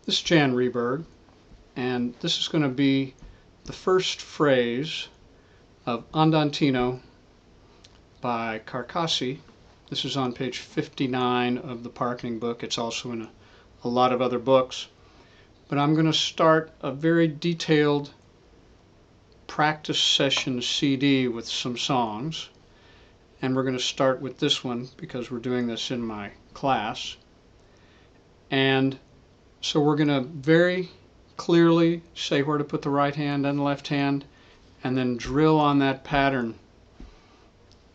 This is Jan Rehberg, and this is going to be the first phrase of Andantino by Carcassi. This is on page 59 of the Parkening book. It's also in a lot of other books. But I'm going to start a very detailed practice session CD with some songs. And we're going to start with this one because we're doing this in my class. And so we're going to very clearly say where to put the right hand and the left hand, and then drill on that pattern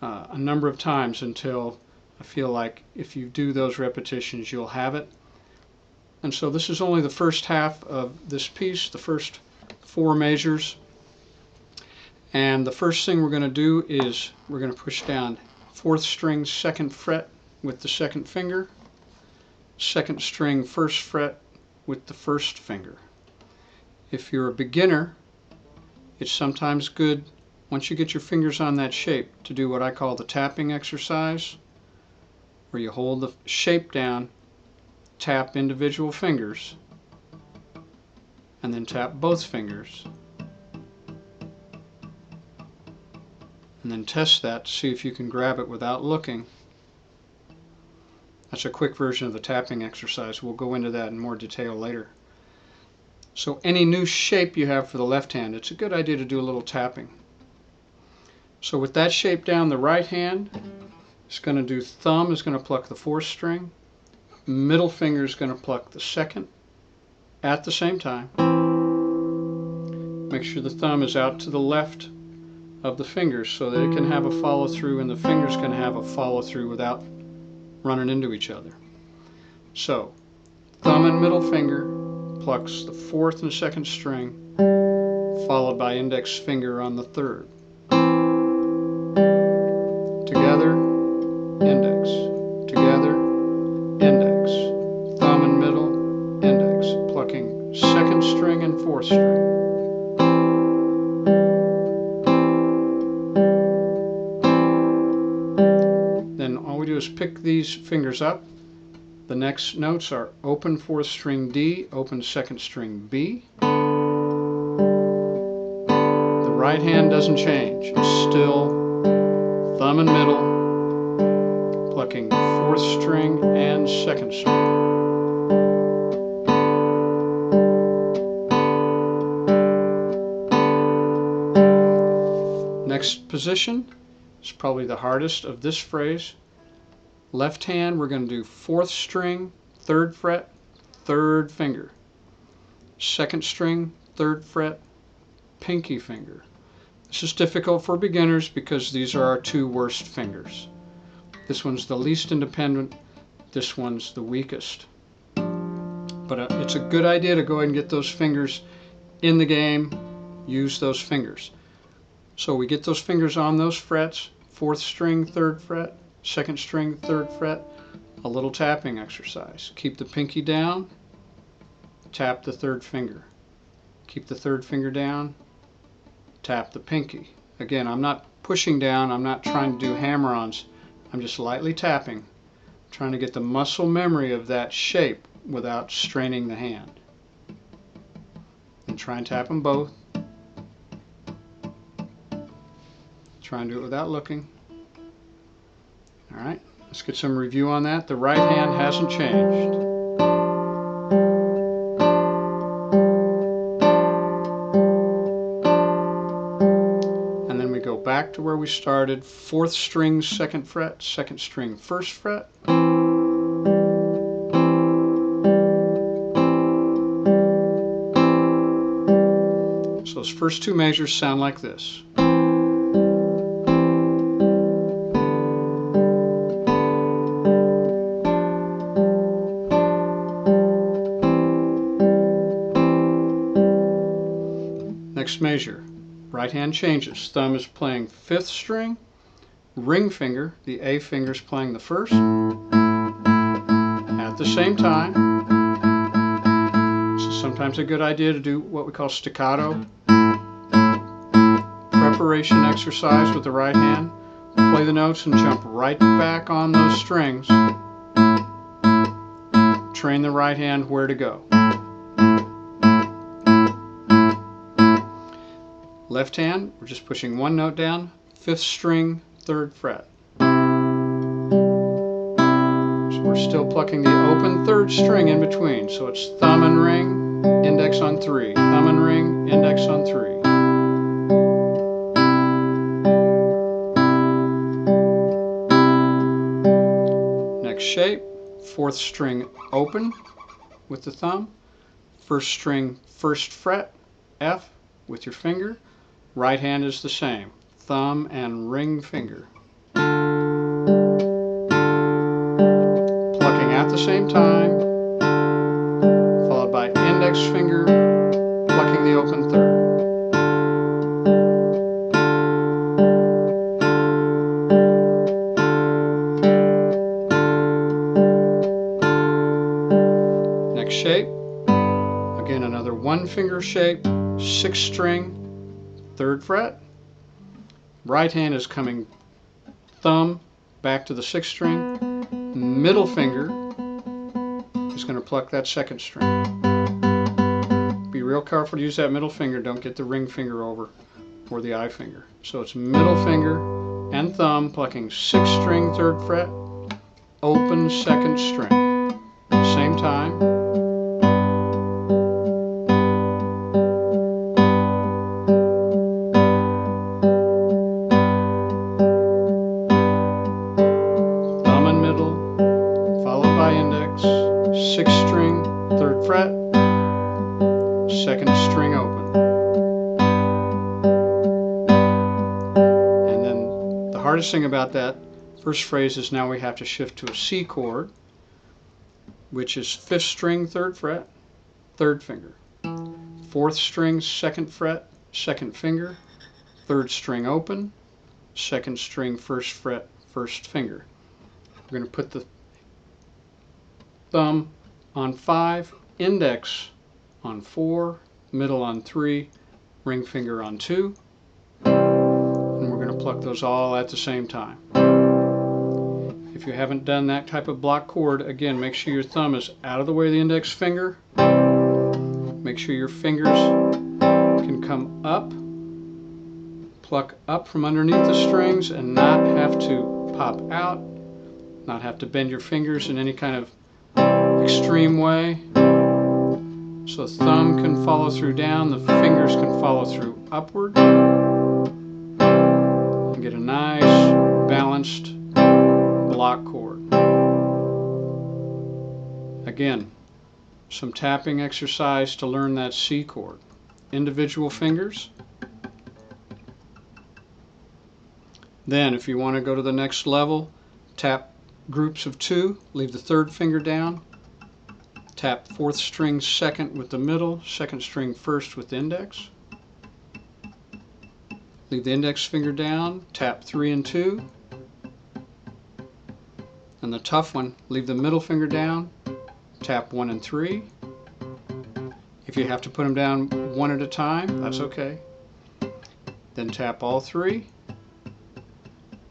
a number of times until I feel like if you do those repetitions, you'll have it. And so this is only the first half of this piece, the first 4 measures. And the first thing we're going to do is we're going to push down 4th string 2nd fret with the 2nd finger, 2nd string 1st fret with the 1st finger. If you're a beginner, it's sometimes good, once you get your fingers on that shape, to do what I call the tapping exercise, where you hold the shape down, tap individual fingers, and then tap both fingers. And then test that to see if you can grab it without looking. That's a quick version of the tapping exercise. We'll go into that in more detail later. So any new shape you have for the left hand, it's a good idea to do a little tapping. So with that shape down, the right hand is going to do thumb is going to pluck the 4th string, middle finger is going to pluck the 2nd at the same time. Make sure the thumb is out to the left of the fingers so that it can have a follow through and the fingers can have a follow through without running into each other. So thumb and middle finger plucks the 4th and 2nd string, followed by index finger on the 3rd. Together, index, together, index, thumb and middle, index, plucking 2nd string and 4th string. Then all we do is pick these fingers up. The next notes are open 4th string D, open 2nd string B. The right hand doesn't change. It's still thumb and middle, plucking 4th string and 2nd string. Next position is probably the hardest of this phrase. Left hand, we're going to do 4th string, 3rd fret, 3rd finger. 2nd string, 3rd fret, pinky finger. This is difficult for beginners because these are our 2 worst fingers. This one's the least independent, this one's the weakest. But it's a good idea to go ahead and get those fingers in the game, use those fingers. So we get those fingers on those frets, 4th string, 3rd fret, 2nd string, 3rd fret, a little tapping exercise. Keep the pinky down, tap the 3rd finger. Keep the 3rd finger down, tap the pinky. Again, I'm not pushing down, I'm not trying to do hammer-ons, I'm just lightly tapping, trying to get the muscle memory of that shape without straining the hand. And try and tap them both. Try and do it without looking. Alright, let's get some review on that. The right hand hasn't changed. And then we go back to where we started. 4th string, 2nd fret, 2nd string, 1st fret. So those first 2 measures sound like this. Next measure, right hand changes. Thumb is playing 5th string, ring finger, the A finger is playing the 1st. At the same time, so sometimes a good idea to do what we call staccato. Preparation exercise with the right hand. Play the notes and jump right back on those strings. Train the right hand where to go. Left hand, we're just pushing one note down, 5th string, 3rd fret. So we're still plucking the open 3rd string in between. So it's thumb and ring, index on 3, thumb and ring, index on 3. Next shape, 4th string open with the thumb, 1st string 1st fret, F with your finger. Right hand is the same, thumb and ring finger. Plucking at the same time, followed by index finger, plucking the open 3rd. Next shape, again another 1-finger shape, 6th string, 3rd fret. Right hand is coming thumb back to the 6th string. Middle finger is going to pluck that 2nd string. Be real careful to use that middle finger. Don't get the ring finger over or the eye finger. So it's middle finger and thumb plucking 6th string, 3rd fret, open 2nd string. Same time. Index, 6th string, 3rd fret, 2nd string open. And then the hardest thing about that first phrase is now we have to shift to a C chord, which is 5th string, 3rd fret, 3rd finger. 4th string, 2nd fret, 2nd finger, 3rd string open, 2nd string, 1st fret, 1st finger. We're going to put the thumb on 5, index on 4, middle on 3, ring finger on 2, and we're going to pluck those all at the same time. If you haven't done that type of block chord, again, make sure your thumb is out of the way of the index finger. Make sure your fingers can come up, pluck up from underneath the strings and not have to pop out, not have to bend your fingers in any kind of extreme way. So thumb can follow through down, the fingers can follow through upward, and get a nice balanced block chord. Again, some tapping exercise to learn that C chord. Individual fingers. Then if you want to go to the next level, tap groups of 2, leave the 3rd finger down, tap 4th string 2nd with the middle, 2nd string 1st with the index. Leave the index finger down, tap 3 and 2. And the tough one, leave the middle finger down, tap 1 and 3. If you have to put them down one at a time, that's okay. Then tap all 3.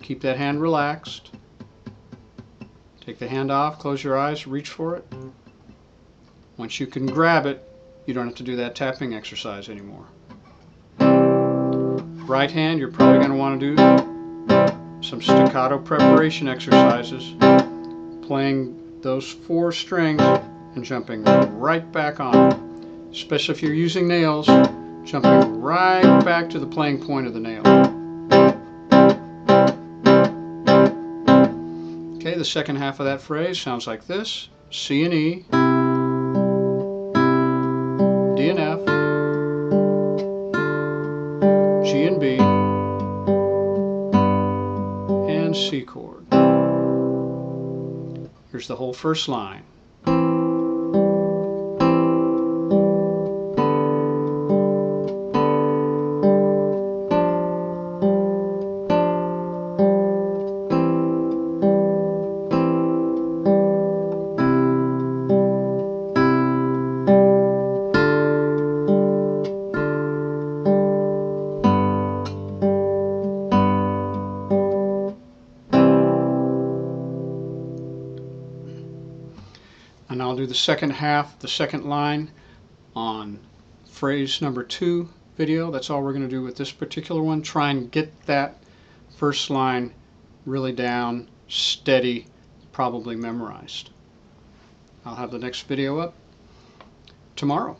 Keep that hand relaxed. Take the hand off, close your eyes, reach for it. Once you can grab it, you don't have to do that tapping exercise anymore. Right hand, you're probably going to want to do some staccato preparation exercises, playing those 4 strings and jumping right back on them. Especially if you're using nails, jumping right back to the playing point of the nail. Okay, the second half of that phrase sounds like this: C and E, D and F, G and B, and C chord. Here's the whole first line. And I'll do the second half, the second line on phrase number 2 video. That's all we're going to do with this particular one. Try and get that first line really down, steady, probably memorized. I'll have the next video up tomorrow.